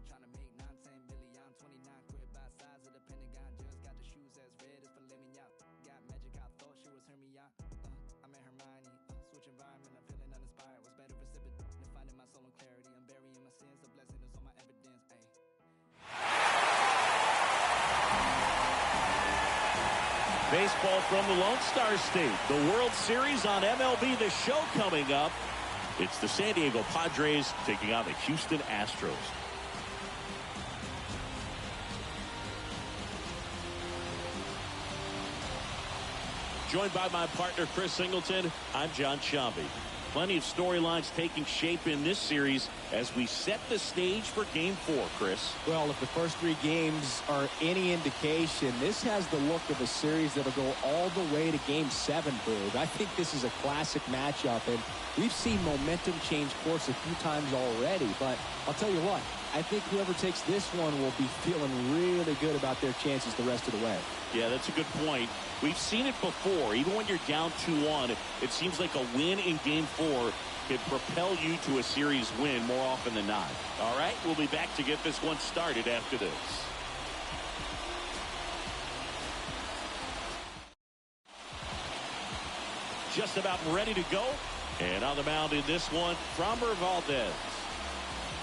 trying to make 9-10 million. 29 quid by size of the Pentagon. Just got the shoes as red as filet mignon. Got magic, I thought she was Hermione. I'm at Hermione. Switch environment, I'm feeling uninspired. Was better precipitate than finding my soul in clarity. I'm burying my sins, the blessing is on my evidence. Ay. Baseball from the Lone Star State. The World Series on MLB The Show coming up. It's the San Diego Padres taking on the Houston Astros. Joined by my partner, Chris Singleton, I'm John Shambi. Plenty of storylines taking shape in this series as we set the stage for Game 4, Chris. Well, if the first 3 games are any indication, this has the look of a series that'll go all the way to Game 7, Boog. I think this is a classic matchup, and we've seen momentum change course a few times already. But I'll tell you what, I think whoever takes this one will be feeling really good about their chances the rest of the way. Yeah, that's a good point. We've seen it before. Even when you're down 2-1, it seems like a win in Game 4 could propel you to a series win more often than not. All right, we'll be back to get this one started after this. Just about ready to go. And on the mound in this one, Framber Valdez.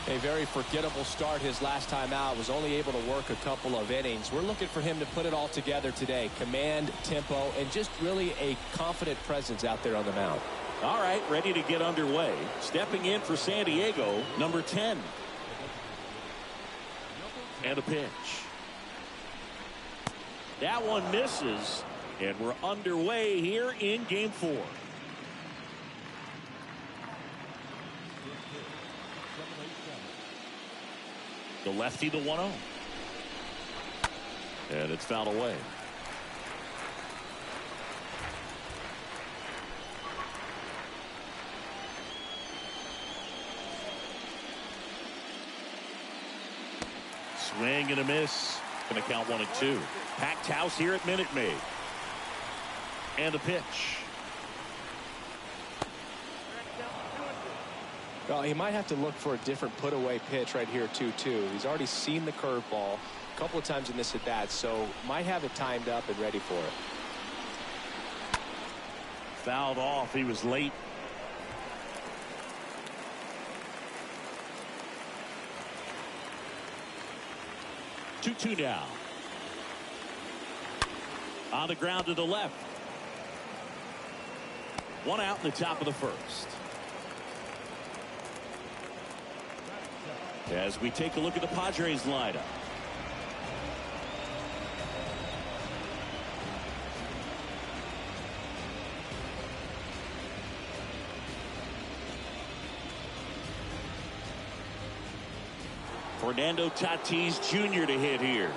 A very forgettable start his last time out. Was only able to work a couple of innings. We're looking for him to put it all together today. Command, tempo, and just really a confident presence out there on the mound. All right, ready to get underway. Stepping in for San Diego, number 10. And a pitch. That one misses, and we're underway here in Game 4. The lefty, the 1-0. And it's fouled away. Swing and a miss. Going to count 1-2. Packed house here at Minute Maid. And the pitch. Well, he might have to look for a different put-away pitch right here, 2-2. He's already seen the curveball a couple of times in this at-bat, so might have it timed up and ready for it. Fouled off. He was late. Two now. On the ground to the left. One out in the top of the first. As we take a look at the Padres lineup. Fernando Tatis Jr. to hit here.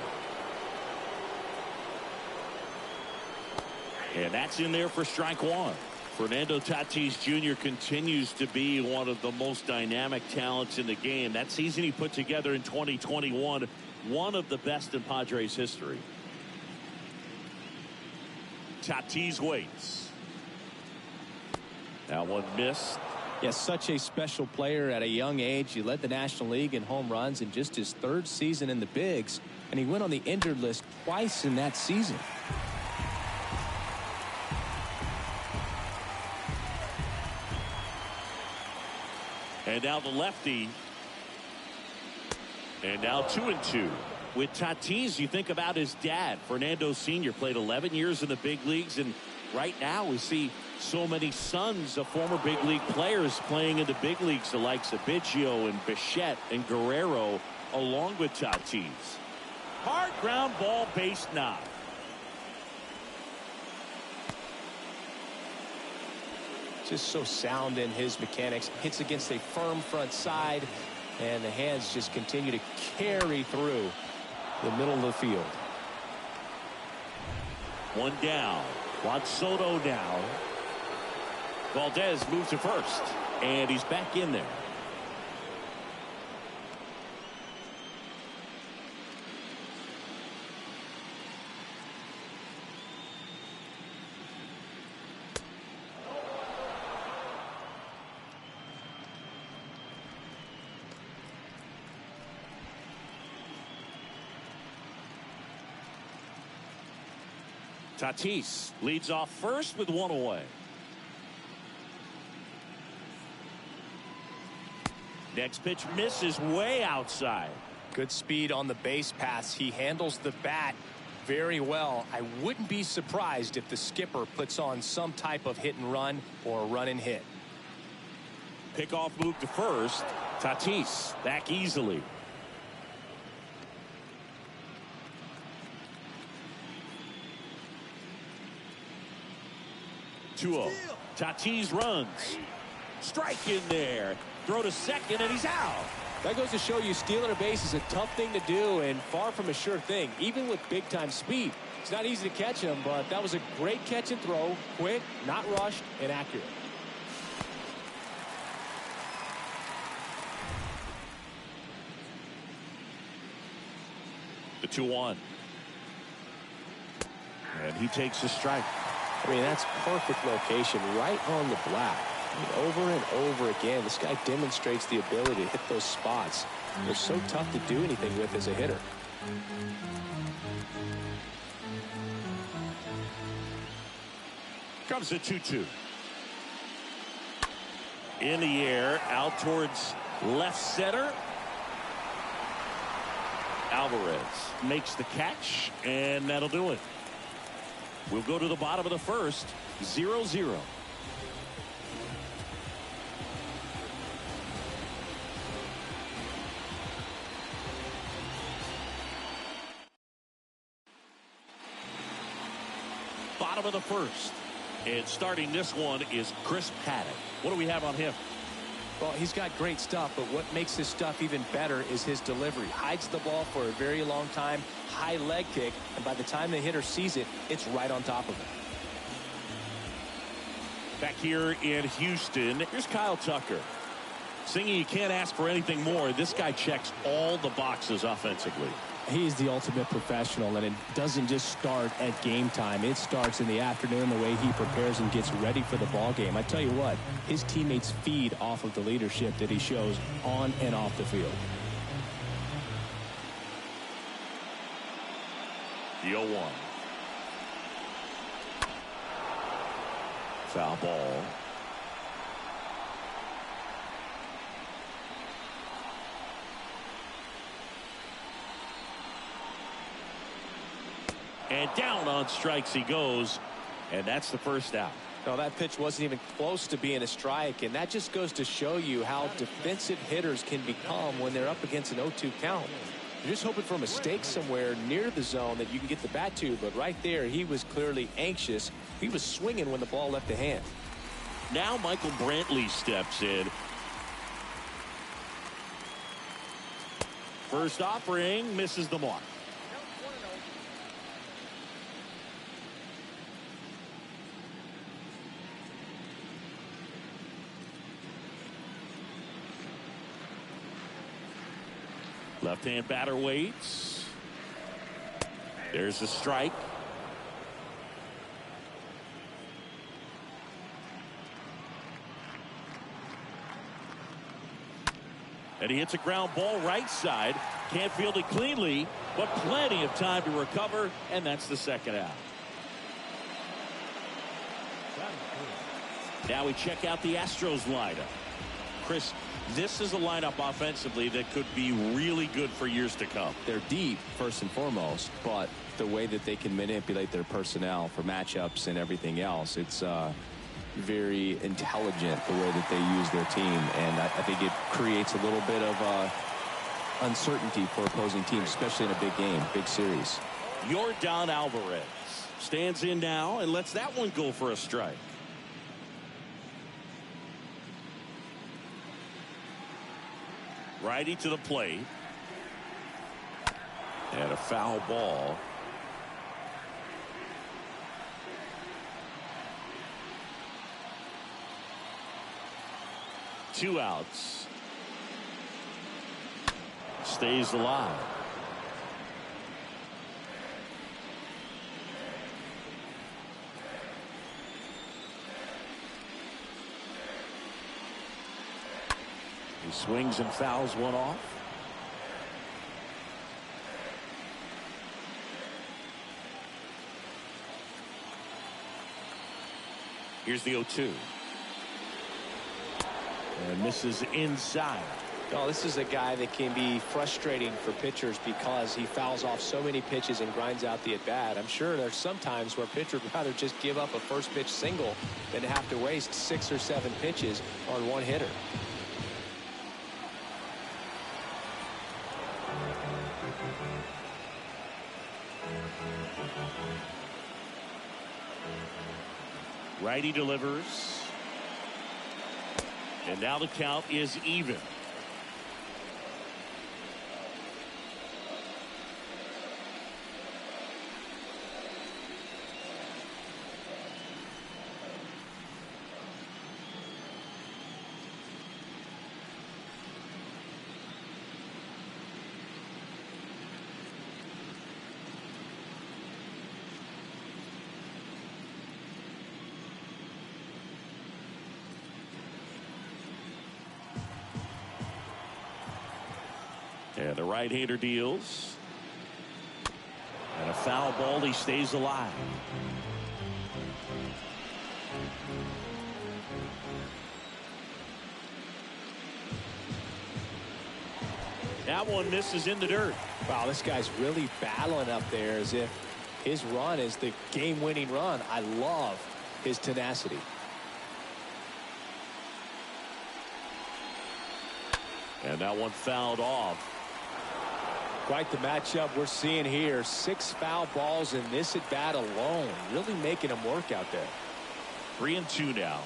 And that's in there for strike 1. Fernando Tatis Jr. continues to be one of the most dynamic talents in the game. That season he put together in 2021, one of the best in Padres history. Tatis waits. That one missed. Yes, such a special player at a young age. He led the National League in home runs in just his 3rd season in the bigs, and he went on the injured list twice in that season. And now the lefty. And now 2-2. With Tatis, you think about his dad. Fernando Sr. played 11 years in the big leagues, and right now we see so many sons of former big league players playing in the big leagues, the likes of Biggio and Bichette and Guerrero, along with Tatis. Hard ground ball, base knock. Just so sound in his mechanics. Hits against a firm front side, and the hands just continue to carry through the middle of the field. One down. Juan Soto now. Valdez moves to first, and he's back in there. Tatis leads off first with one away. Next pitch misses way outside. Good speed on the base pass. He handles the bat very well. I wouldn't be surprised if the skipper puts on some type of hit and run or a run and hit. Pickoff move to first. Tatis back easily. 2-0. Tatis runs. Strike in there. Throw to second, and he's out. That goes to show you stealing a base is a tough thing to do and far from a sure thing, even with big-time speed. It's not easy to catch him, but that was a great catch and throw. Quick, not rushed, and accurate. The 2-1. And he takes a strike. I mean, that's perfect location right on the black. I mean, over and over again, this guy demonstrates the ability to hit those spots. They're so tough to do anything with as a hitter. Comes a 2-2. In the air, out towards left center. Alvarez makes the catch, and that'll do it. We'll go to the bottom of the first, 0-0. Bottom of the first. And starting this one is Chris Paddock. What do we have on him? Well, he's got great stuff, but what makes his stuff even better is his delivery. Hides the ball for a very long time, high leg kick, and by the time the hitter sees it, it's right on top of him. Back here in Houston, here's Kyle Tucker. Singing, you can't ask for anything more. This guy checks all the boxes offensively. He's the ultimate professional, and it doesn't just start at game time. It starts in the afternoon, the way he prepares and gets ready for the ball game. I tell you what, his teammates feed off of the leadership that he shows on and off the field. The 0-1. Foul ball. And down on strikes he goes, and that's the first out. No, that pitch wasn't even close to being a strike, and that just goes to show you how defensive hitters can become when they're up against an 0-2 count. You're just hoping for a mistake somewhere near the zone that you can get the bat to, but right there he was clearly anxious. He was swinging when the ball left the hand. Now Michael Brantley steps in. First offering misses the mark. Left-hand batter waits. There's a strike. And he hits a ground ball right side. Can't field it cleanly, but plenty of time to recover, and that's the second out. Now we check out the Astros lineup. Chris, this is a lineup offensively that could be really good for years to come. They're deep, first and foremost, but the way that they can manipulate their personnel for matchups and everything else, it's very intelligent the way that they use their team, and I think it creates a little bit of uncertainty for opposing teams, especially in a big game, big series. Yordan Alvarez stands in now and lets that one go for a strike. Righty to the plate. And a foul ball. Two outs. Stays alive. He swings and fouls one off. Here's the 0-2. And misses inside. Oh, this is a guy that can be frustrating for pitchers because he fouls off so many pitches and grinds out the at-bat. I'm sure there's some times where a pitcher would rather just give up a first pitch single than to have to waste 6 or 7 pitches on one hitter. Righty delivers. And now the count is even. And the right-hander deals. And a foul ball. He stays alive. That one misses in the dirt. Wow, this guy's really battling up there as if his run is the game-winning run. I love his tenacity. And that one fouled off. Quite the matchup we're seeing here. 6 foul balls in this at bat alone. Really making him work out there. 3-2 now.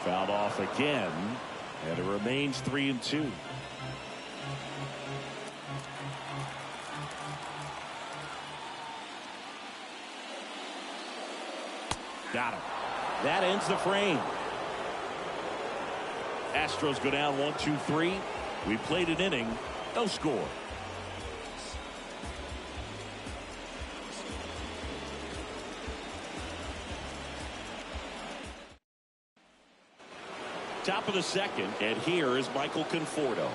Fouled off again. And it remains 3-2. Got him. That ends the frame. Astros go down 1-2-3. We played an inning. No score. Top of the second, and here is Michael Conforto.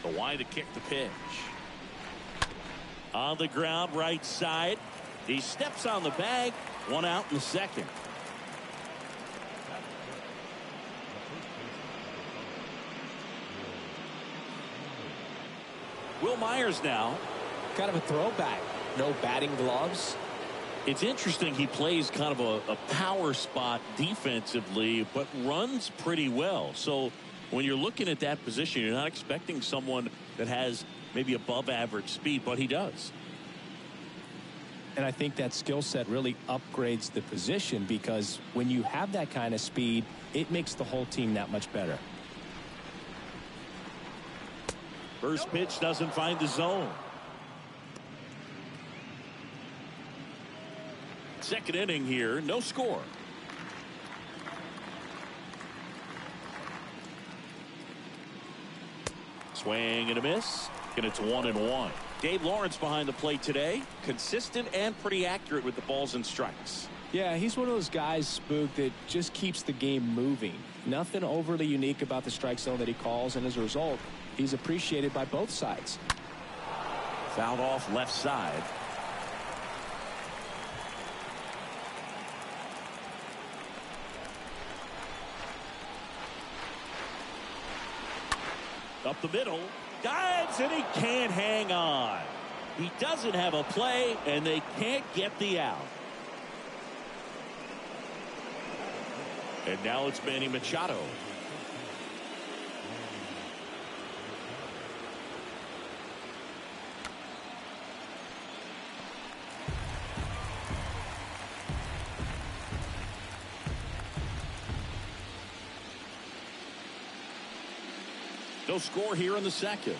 The wide to kick the pitch. On the ground, right side. He steps on the bag. 1 out in the second. Will Myers now. Kind of a throwback. No batting gloves. It's interesting he plays kind of a power spot defensively, but runs pretty well. So when you're looking at that position, you're not expecting someone that has maybe above average speed, but he does. And I think that skill set really upgrades the position because when you have that kind of speed, it makes the whole team that much better. First pitch doesn't find the zone. Second inning here, no score. Swing and a miss, and it's 1-1. Dave Lawrence behind the plate today. Consistent and pretty accurate with the balls and strikes. Yeah, he's one of those guys, Spook, that just keeps the game moving. Nothing overly unique about the strike zone that he calls, and as a result, he's appreciated by both sides. Fouled off left side. Up the middle, dives, and he can't hang on. He doesn't have a play, and they can't get the out. And now it's Manny Machado. No score here in the second.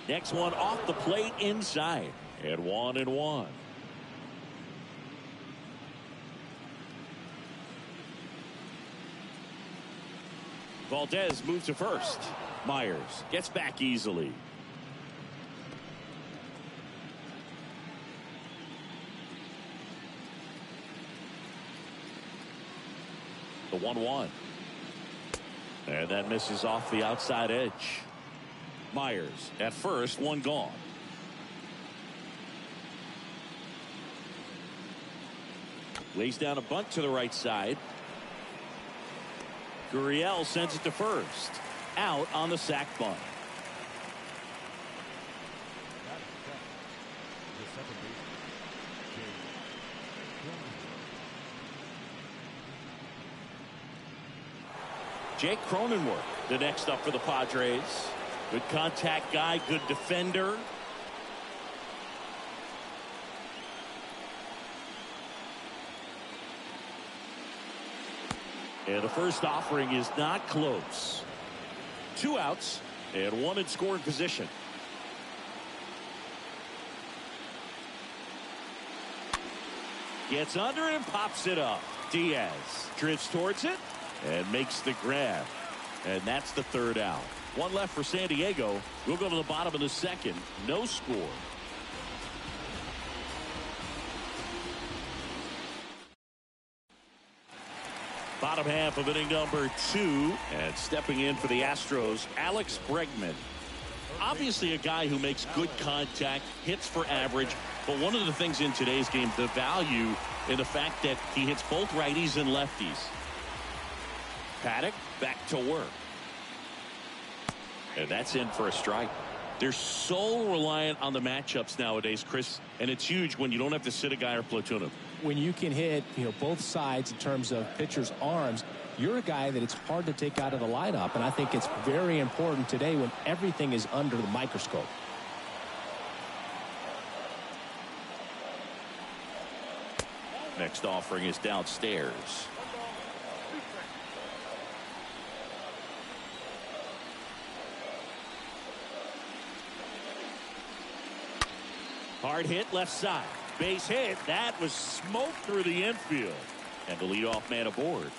Next one off the plate inside. And 1-1. Valdez moves to first. Myers gets back easily. The 1-1. And that misses off the outside edge. Myers at first, one gone. Lays down a bunt to the right side. Gurriel sends it to first. Out on the sac bunt. Jake Cronenworth, the next up for the Padres. Good contact guy, good defender. And the first offering is not close. 2 outs and 1 in scoring position. Gets under it and pops it up. Diaz drifts towards it and makes the grab. And that's the 3rd out. 1 left for San Diego. We'll go to the bottom of the 2nd. No score. Bottom half of inning number 2. And stepping in for the Astros, Alex Bregman. Obviously a guy who makes good contact, hits for average. But one of the things in today's game, the value in the fact that he hits both righties and lefties. Paddock back to work. And that's in for a strike. They're so reliant on the matchups nowadays, Chris, and it's huge when you don't have to sit a guy or platoon him. When you can hit, both sides in terms of pitchers' arms, you're a guy that it's hard to take out of the lineup, and I think it's very important today when everything is under the microscope. Next offering is downstairs. Hard hit left side. Base hit. That was smoke through the infield. And the leadoff man aboard.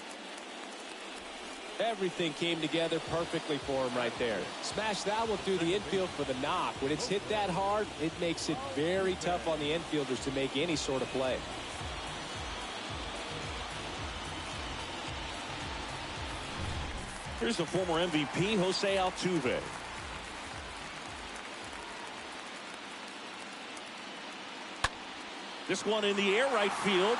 Everything came together perfectly for him right there. Smash that one through the infield for the knock. When it's hit that hard, it makes it very tough on the infielders to make any sort of play. Here's the former MVP, Jose Altuve. This one in the air, right field.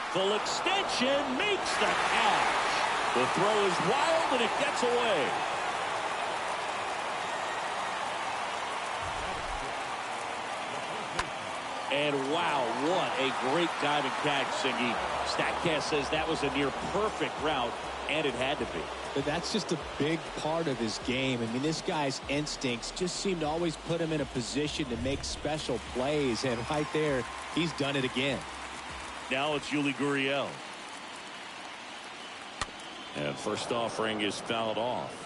Full extension, makes the catch. The throw is wild, and it gets away. And wow, what a great diving catch, Singy. StatCast says that was a near perfect route, and it had to be. But that's just a big part of his game. I mean, this guy's instincts just seem to always put him in a position to make special plays. And right there, he's done it again. Now it's Yuli Gurriel. And first offering is fouled off.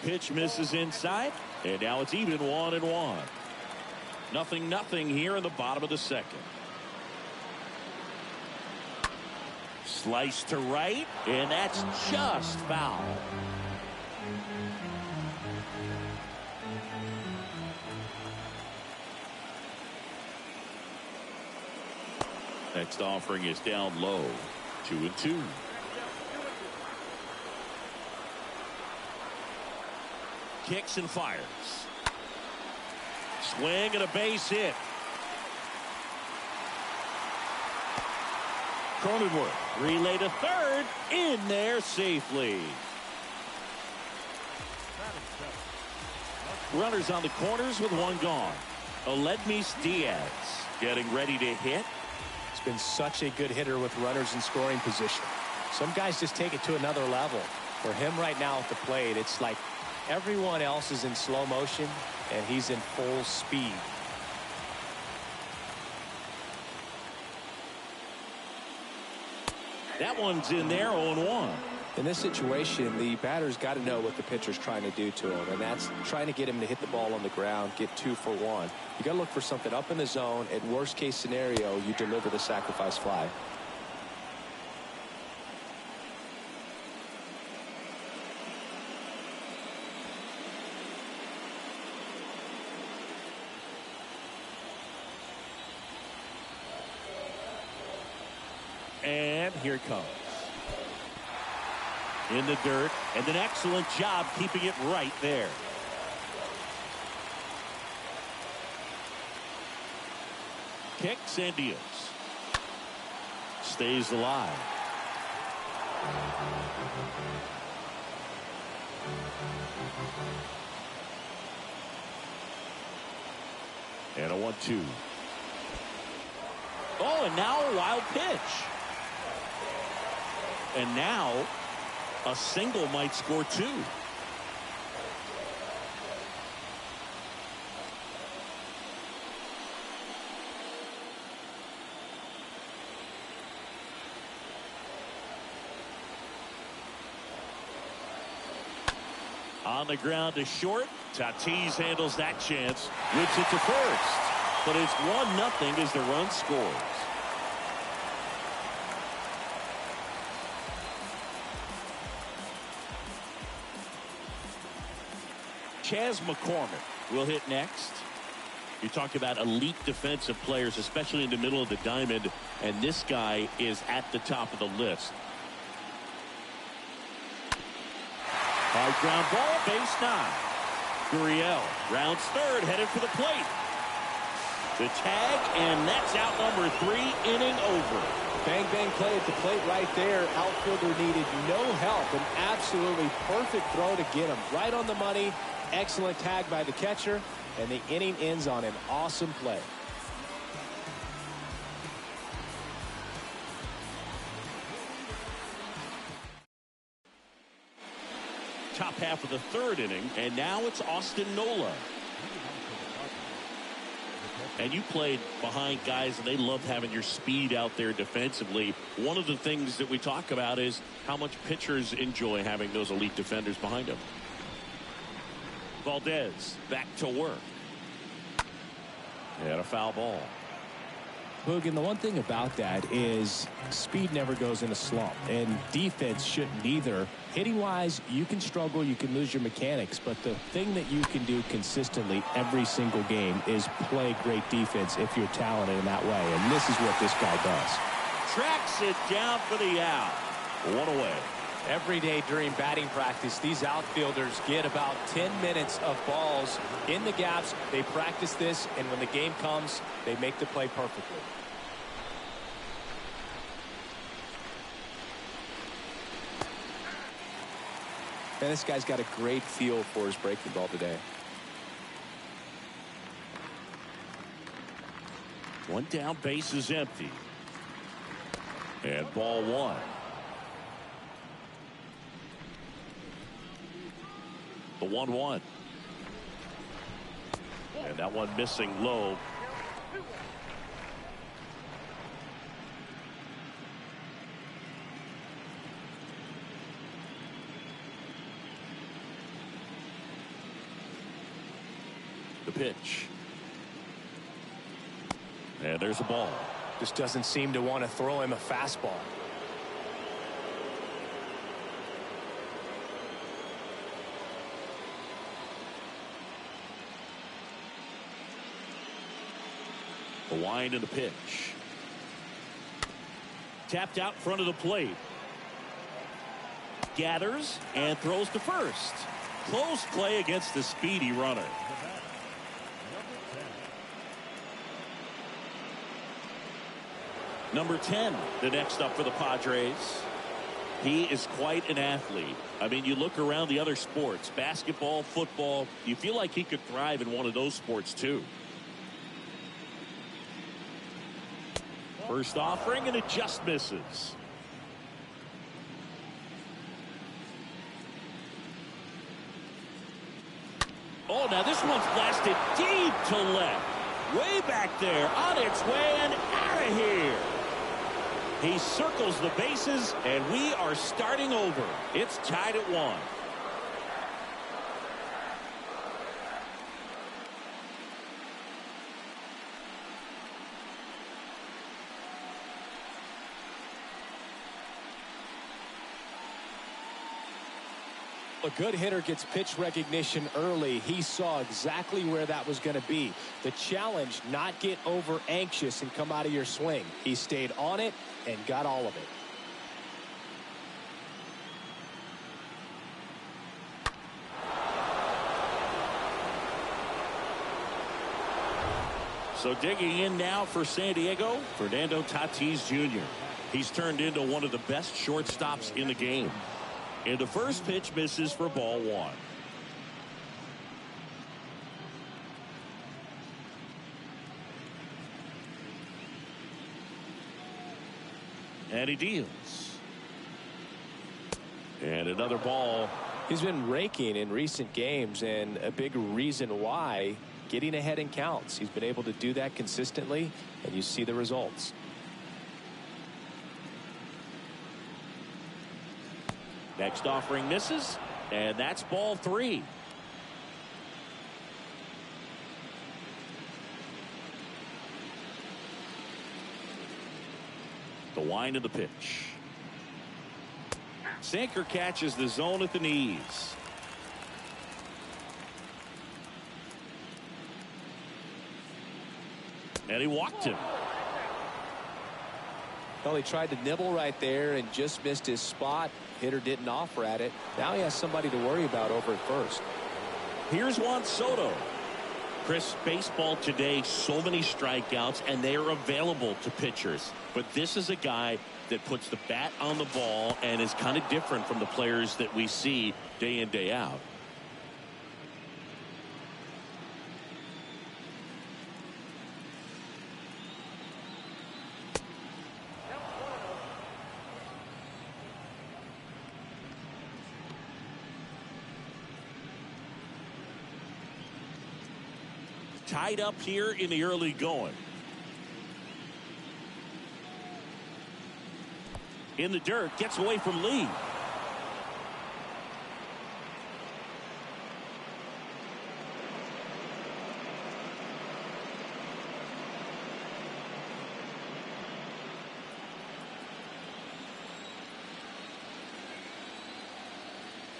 Pitch misses inside, and now it's even 1-1. 0-0 here in the bottom of the 2nd. Slice to right, and that's just foul. Next offering is down low. 2-2. Kicks and fires. Swing and a base hit. Cronenworth relay to third, in there safely. Runners on the corners with one gone. Aledmys Diaz getting ready to hit. He's been such a good hitter with runners in scoring position. Some guys just take it to another level. For him right now at the plate, it's like everyone else is in slow motion, and he's in full speed. That one's in there, 0-1. In this situation, the batter's got to know what the pitcher's trying to do to him, and that's trying to get him to hit the ball on the ground, get 2 for 1. You got to look for something up in the zone. At worst case scenario, you deliver the sacrifice fly. And here it comes. In the dirt, and an excellent job keeping it right there. Kicks and deals. Stays alive. And a 1-2. Oh, and now a wild pitch. And now a single might score 2. On the ground to short. Tatis handles that chance. Whips it to first. But it's 1-0 as the run scores. Chas McCormick will hit next. You talk about elite defensive players, especially in the middle of the diamond, and this guy is at the top of the list. High ground ball, base 9. Gurriel rounds third, headed for the plate. The tag, and that's out number 3, inning over. Bang, bang play at the plate right there. Outfielder needed no help. An absolutely perfect throw to get him right on the money. Excellent tag by the catcher, and the inning ends on an awesome play. Top half of the 3rd inning, and now it's Austin Nola. And you played behind guys, and they loved having your speed out there defensively. One of the things that we talk about is how much pitchers enjoy having those elite defenders behind them. Valdez back to work. And a foul ball. Boog, and the one thing about that is speed never goes in a slump, and defense shouldn't either. Hitting-wise, you can struggle, you can lose your mechanics, but the thing that you can do consistently every single game is play great defense if you're talented in that way, and this is what this guy does. Tracks it down for the out. 1 away. Every day during batting practice, these outfielders get about 10 minutes of balls in the gaps. They practice this, and when the game comes, they make the play perfectly. And this guy's got a great feel for his breaking ball today. One down, base is empty. And ball 1. The 1-1. And that one missing low. The pitch. And there's a ball. Just doesn't seem to want to throw him a fastball. The wind and the pitch. Tapped out front of the plate. Gathers and throws to first. Close play against the speedy runner. Number 10, the next up for the Padres. He is quite an athlete. I mean, you look around the other sports, basketball, football, you feel like he could thrive in one of those sports too. First offering, and it just misses. Oh, now this one's blasted deep to left. Way back there, on its way and out of here. He circles the bases, and we are starting over. It's tied at 1. A good hitter gets pitch recognition early. He saw exactly where that was going to be. The challenge, not get over anxious and come out of your swing. He stayed on it and got all of it. So digging in now for San Diego, Fernando Tatis Jr. He's turned into one of the best shortstops in the game. And the first pitch misses for ball one. And he deals. And another ball. He's been raking in recent games, and a big reason why, getting ahead in counts. He's been able to do that consistently, and you see the results. Next offering misses, and that's ball three. The wind of the pitch. Sinker catches the zone at the knees. And he walked him. Well, he tried to nibble right there and just missed his spot. Hitter didn't offer at it. Now he has somebody to worry about over at first. Here's Juan Soto. Chris, baseball today, so many strikeouts, and they are available to pitchers. But this is a guy that puts the bat on the ball and is kind of different from the players that we see day in, day out. Tied up here in the early going. In the dirt, gets away from Lee.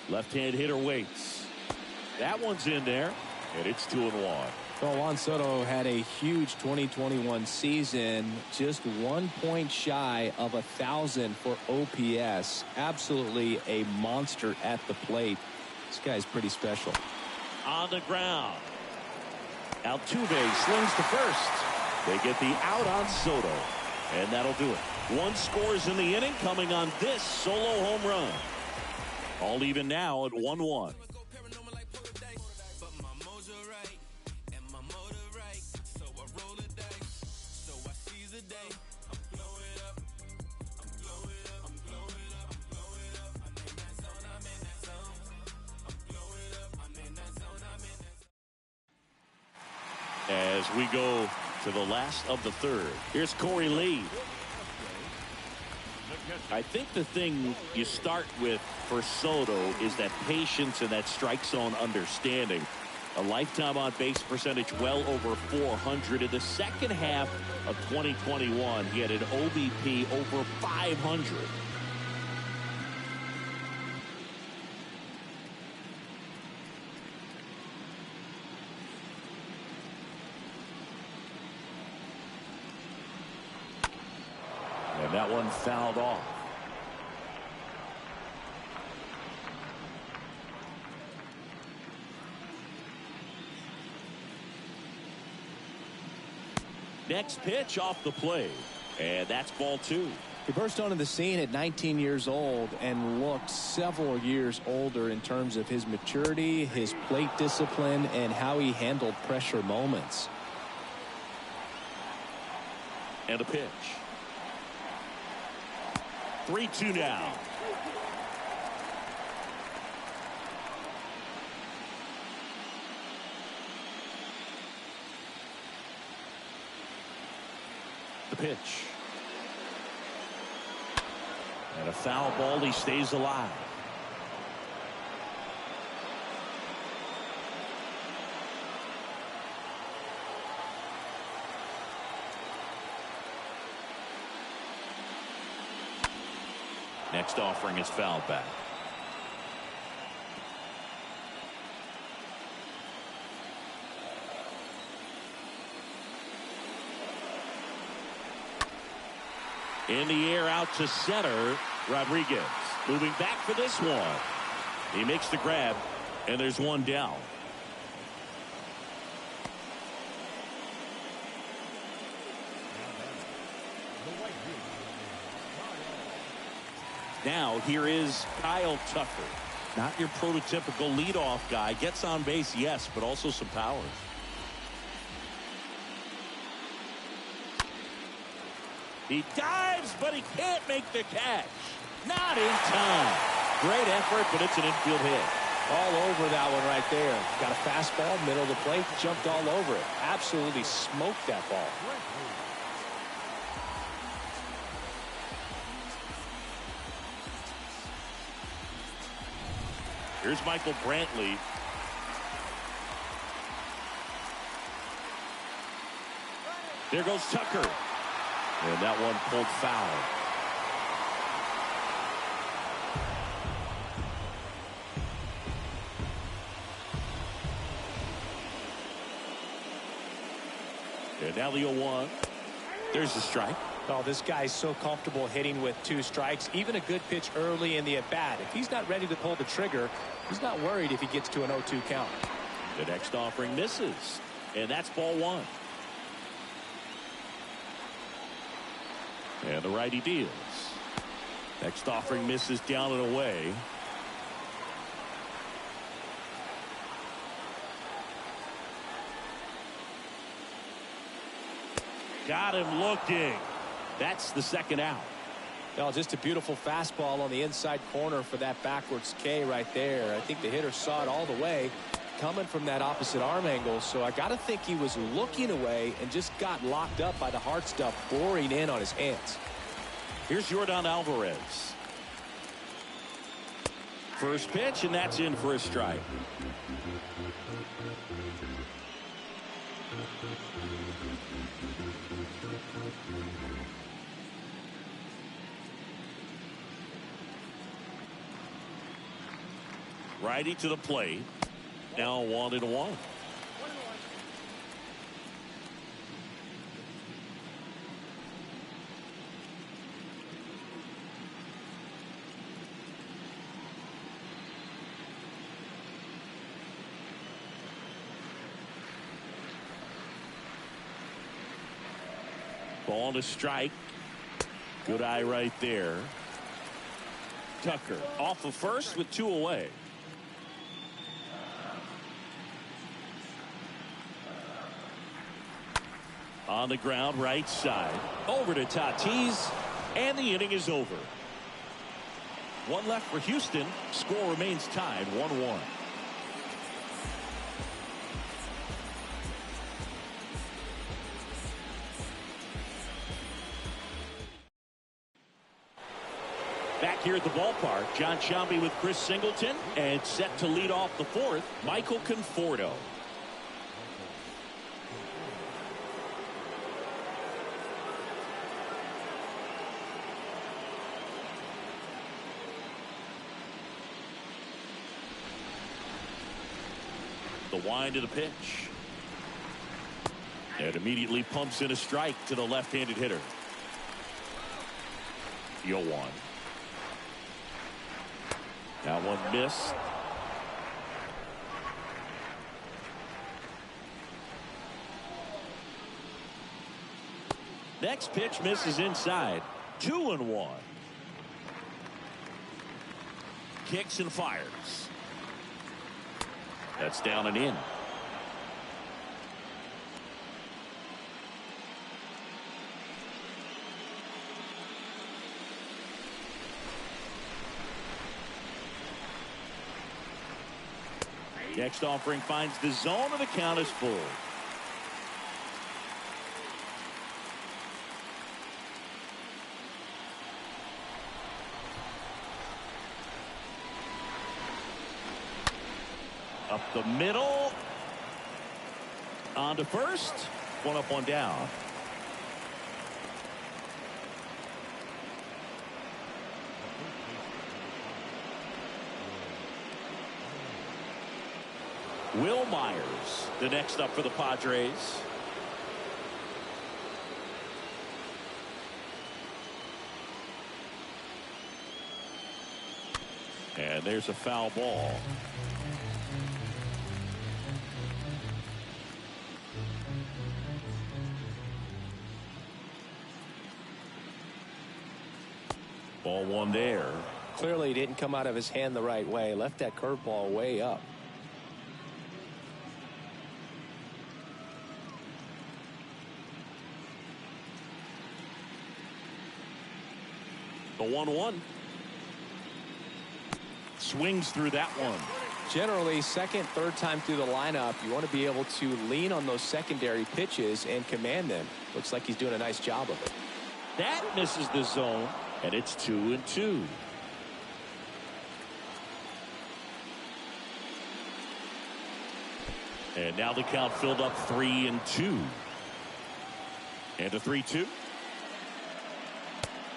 Left-hand hitter waits. That one's in there, and it's 2-1. Well, Juan Soto had a huge 2021 season, just 1 point shy of 1,000 for OPS. Absolutely a monster at the plate. This guy's pretty special. On the ground. Altuve slings to first. They get the out on Soto, and that'll do it. One scores in the inning, coming on this solo home run. All even now at 1-1. As we go to the last of the third. Here's Corey Lee. I think the thing you start with for Soto is that patience and that strike zone understanding. A lifetime on base percentage well over 400. In the second half of 2021, he had an OBP over 500. And that one fouled off. Next pitch off the plate. And that's ball two. He burst onto the scene at 19 years old and looked several years older in terms of his maturity, his plate discipline, and how he handled pressure moments. And a pitch. 3-2 now. The pitch. And a foul ball. He stays alive. Next offering is fouled back. In the air out to center. Rodriguez moving back for this one. He makes the grab, and there's one down. Now here is Kyle Tucker. Not your prototypical leadoff guy. Gets on base, yes, but also some power. He dives, but he can't make the catch. Not in time. Great effort, but it's an infield hit. All over that one right there. Got a fastball, middle of the plate, jumped all over it. Absolutely smoked that ball. Here's Michael Brantley. There goes Tucker. And that one pulled foul. And now the 0-1. There's the strike. Oh, this guy's so comfortable hitting with 2 strikes. Even a good pitch early in the at-bat. If he's not ready to pull the trigger, he's not worried if he gets to an 0-2 count. The next offering misses. And that's ball 1. And the righty deals. Next offering misses down and away. Got him looking. That's the second out. Oh, just a beautiful fastball on the inside corner for that backwards K right there. I think the hitter saw it all the way coming from that opposite arm angle. So I got to think he was looking away and just got locked up by the hard stuff boring in on his hands. Here's Yordan Alvarez. First pitch, and that's in for a strike. Righty to the plate. Now 1-1. Ball to strike. Good eye right there. Tucker off of first with 2 away. On the ground, right side. Over to Tatis, and the inning is over. 1 left for Houston. Score remains tied 1-1. Back here at the ballpark, John Sciambi with Chris Singleton, and set to lead off the 4th, Michael Conforto. The wind of the pitch. And immediately pumps in a strike to the left-handed hitter. 0-1. That one missed. Next pitch misses inside. 2-1. Kicks and fires. That's down and in. Next offering finds the zone, and the count is full. Up the middle. On to first. 1 up, 1 down. Will Myers, the next up for the Padres. And there's a foul ball. Ball one there. Clearly he didn't come out of his hand the right way. Left that curveball way up. The 1-1. Swings through that one. Generally, second, third time through the lineup, you want to be able to lean on those secondary pitches and command them. Looks like he's doing a nice job of it. That misses the zone, and it's 2-2. And now the count filled up 3-2. And a 3-2.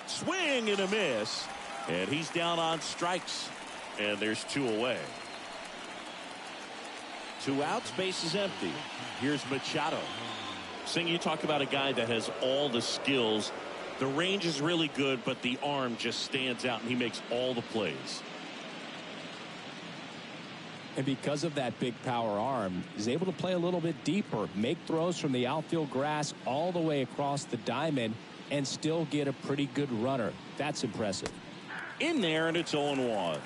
Swing and a miss. And he's down on strikes. And there's 2 away. 2 outs, base is empty. Here's Machado. Sing, you talk about a guy that has all the skills. The range is really good, but the arm just stands out, and he makes all the plays. And because of that big power arm, he's able to play a little bit deeper, make throws from the outfield grass all the way across the diamond, and still get a pretty good runner. That's impressive. In there, and it's 0-1.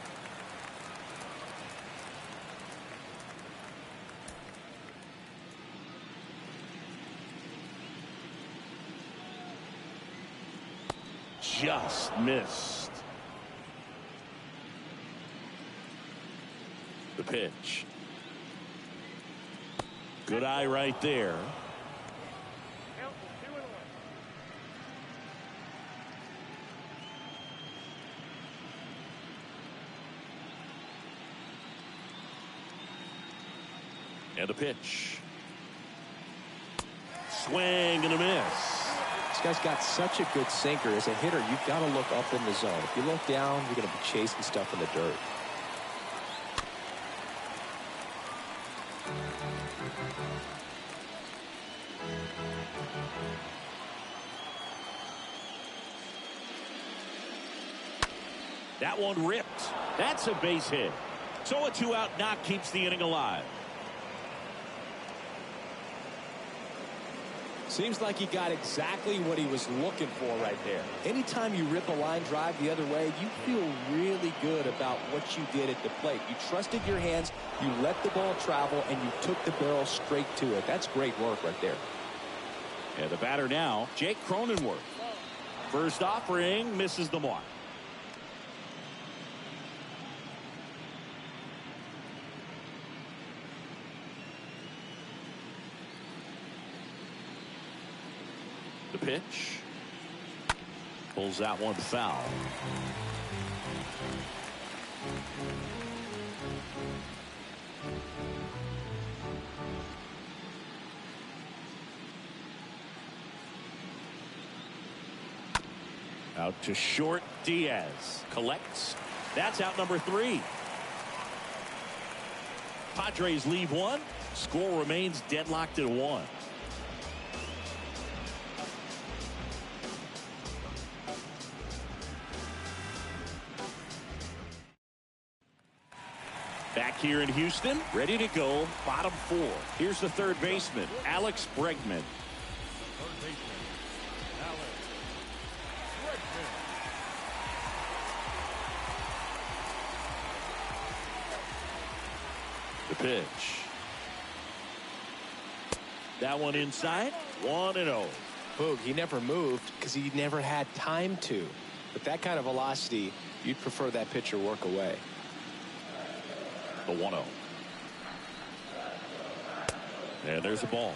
Just missed. The pitch. Good eye right there. And the pitch. Swing and a miss. This guy's got such a good sinker. As a hitter, you've got to look up in the zone. If you look down, you're going to be chasing stuff in the dirt. That one ripped. That's a base hit. So a 2-out knock keeps the inning alive. Seems like he got exactly what he was looking for right there. Anytime you rip a line drive the other way, you feel really good about what you did at the plate. You trusted your hands, you let the ball travel, and you took the barrel straight to it. That's great work right there. And the batter now, Jake Cronenworth. First offering, misses the mark. The pitch. Pulls that one foul. Out to short, Diaz collects. That's out number 3. Padres leave 1. Score remains deadlocked at 1. Back here in Houston, ready to go, bottom 4. Here's the third baseman, Alex Bregman. The pitch. That one inside, 1-0. Boog, he never moved because he never had time to. With that kind of velocity, you'd prefer that pitcher work away. The 1-0. And there's a ball.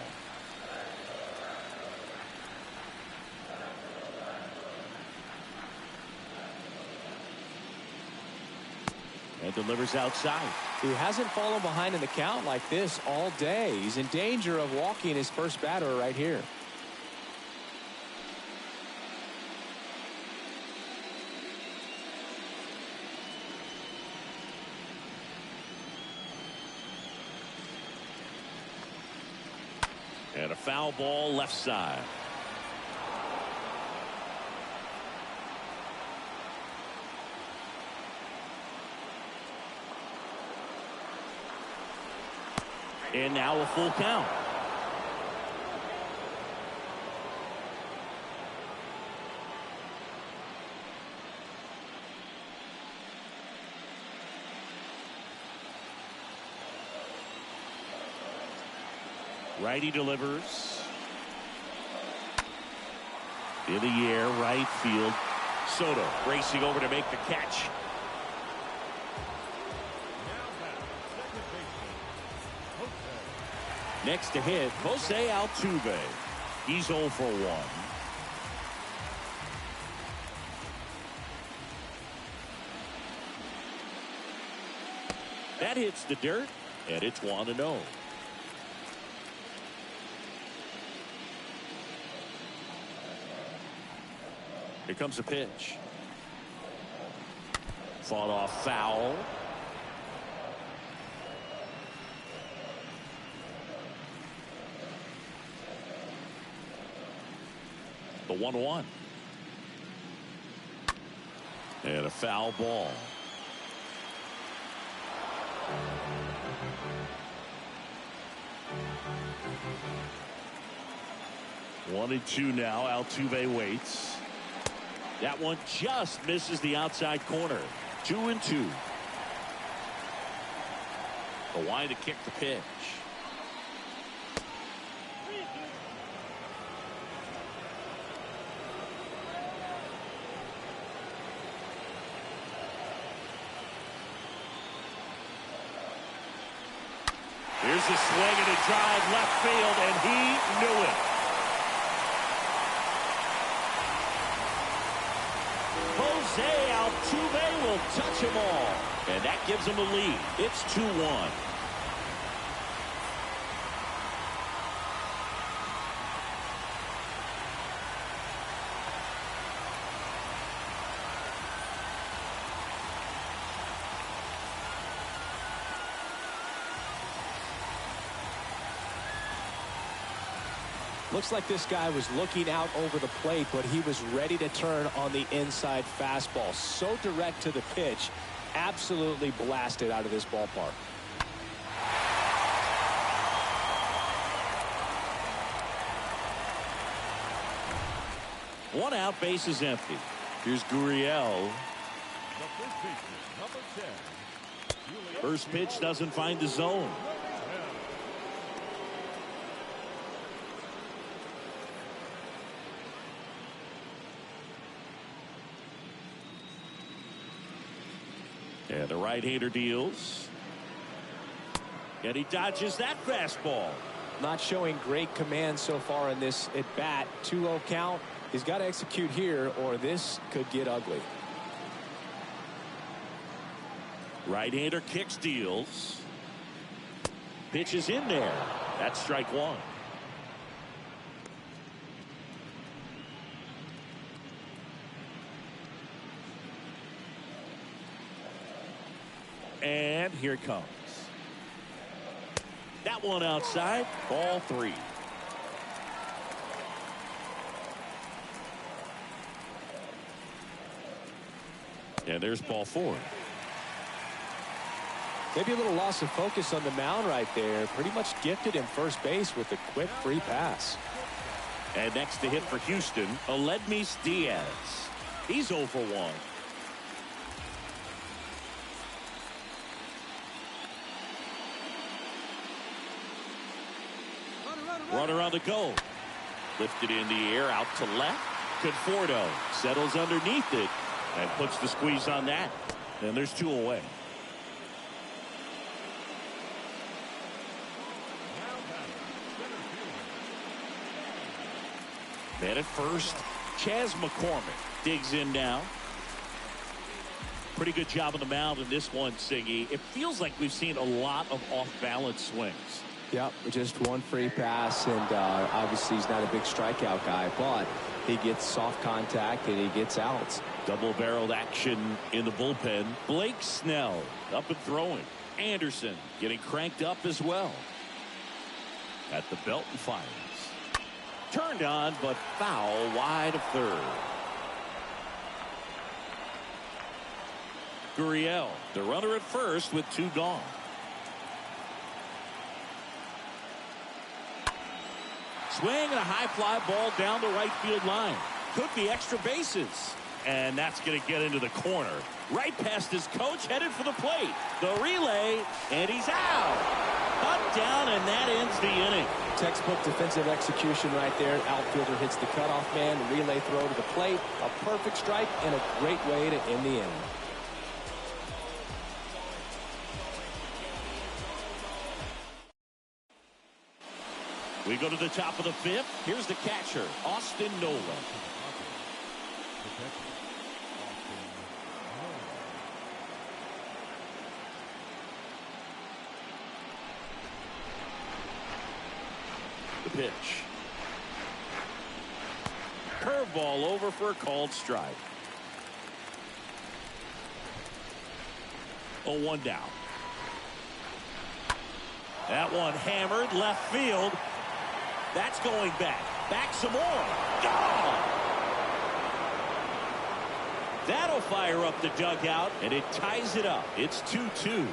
And delivers outside. He hasn't fallen behind in the count like this all day. He's in danger of walking his first batter right here. And a foul ball left side. And now a full count. Righty delivers. In the air, right field. Soto racing over to make the catch. Next to hit, Jose Altuve. He's 0 for 1. That hits the dirt, and it's 1-0. Here comes a pitch. Fought off foul. The 1-1. And a foul ball. One and two now. Altuve waits. That one just misses the outside corner. 2-2. The wind to kick the pitch. Here's a swing and a drive left field, and he knew it. Jose Altuve will touch them all, and that gives them a lead. It's 2-1. Looks like this guy was looking out over the plate, but he was ready to turn on the inside fastball. So direct to the pitch, absolutely blasted out of this ballpark. One out, base is empty. Here's Gurriel. First pitch doesn't find the zone. And the right-hander deals. And he dodges that fastball. Not showing great command so far in this at-bat. 2-0 count. He's got to execute here, or this could get ugly. Right-hander kicks, deals. Pitch is in there. That's strike one. And here it comes. That one outside. Ball 3. And there's ball 4. Maybe a little loss of focus on the mound right there. Pretty much gifted him first base with a quick free pass. And next to hit for Houston, Aledmys Diaz. He's 0 for 1. Runner on the go. Lifted in the air, out to left. Conforto settles underneath it and puts the squeeze on that. And there's 2 away. Man at first, Chas McCormick digs in now. Pretty good job on the mound in this one, Siggy. It feels like we've seen a lot of off-balance swings. Yep, just one free pass, and obviously he's not a big strikeout guy, but he gets soft contact and he gets outs. Double-barreled action in the bullpen. Blake Snell up and throwing. Anderson getting cranked up as well. At the belt and fires. Turned on, but foul wide of third. Gurriel, the runner at first with 2 gone. Swing and a high fly ball down the right field line. Could be extra bases. And that's going to get into the corner. Right past his coach, headed for the plate. The relay, and he's out. Cut down, and that ends the inning. Textbook defensive execution right there. Outfielder hits the cutoff man. Relay throw to the plate. A perfect strike and a great way to end the inning. We go to the top of the fifth. Here's the catcher, Austin Nola. The pitch. Curveball over for a called strike. 0-1 down. That one hammered left field. That's going back. Back some more. Gone! That'll fire up the dugout, and it ties it up. It's 2-2.